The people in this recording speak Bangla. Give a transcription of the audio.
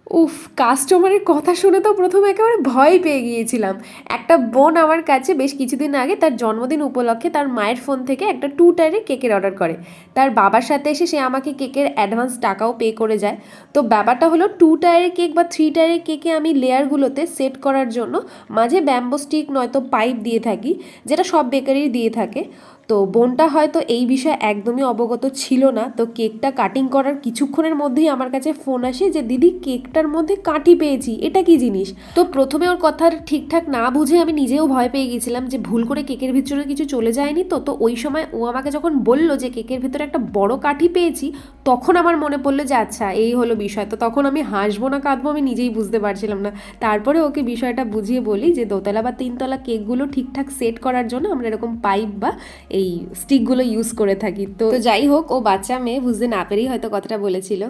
উফ, কাস্টমারের কথা শুনে তো প্রথমে একেবারে ভয় পেয়ে গিয়েছিলাম। একটা বোন আমার কাছে বেশ কিছুদিন আগে তার জন্মদিন উপলক্ষে তার মায়ের ফোন থেকে একটা 2 টায়ারের কেকের অর্ডার করে। তার বাবার সাথে এসে সে আমাকে কেকের অ্যাডভান্স টাকাও পে করে যায়। তো ব্যাপারটা হলো 2 টায়ারের কেক বা 3 টায়ারের কেকে আমি লেয়ারগুলোতে সেট করার জন্য মাঝে ব্যাম্বো স্টিক নয়তো পাইপ দিয়ে থাকি, যেটা সব বেকারি দিয়ে থাকে। তো বোনটা হয়তো এই বিষয়ে একদমই অবগত ছিল না। তো কেকটা কাটিং করার কিছুক্ষণের মধ্যেই আমার কাছে ফোন আসে যে দিদি কেকটার মধ্যে কাঠি পেয়েছি, এটা কি জিনিস। তো প্রথমে ওর কথা ঠিকঠাক না বুঝে আমি নিজেও ভয় পেয়ে গেছিলাম যে ভুল করে কেকের ভিতরে কিছু চলে যায়নি। তো তো ওই সময় ও আমাকে যখন বলল যে কেকের ভিতরে একটা বড় কাঠি পেয়েছি, তখন আমার মনে পড়লো যে আচ্ছা এই হলো বিষয়। তো তখন আমি হাসবো না কাঁদবো আমি নিজেই বুঝতে পারছিলাম না। তারপরে ওকে বিষয়টা বুঝিয়ে বলি যে দোতলা বা তিনতলা কেকগুলো ঠিকঠাক সেট করার জন্য আমরা এরকম পাইপ বা এই স্টিকগুলো ইউজ করে থাকি। তো যাই হোক, ও বাচ্চা মেয়ে বুঝতে না পেরেই হয়তো কথাটা বলেছিল।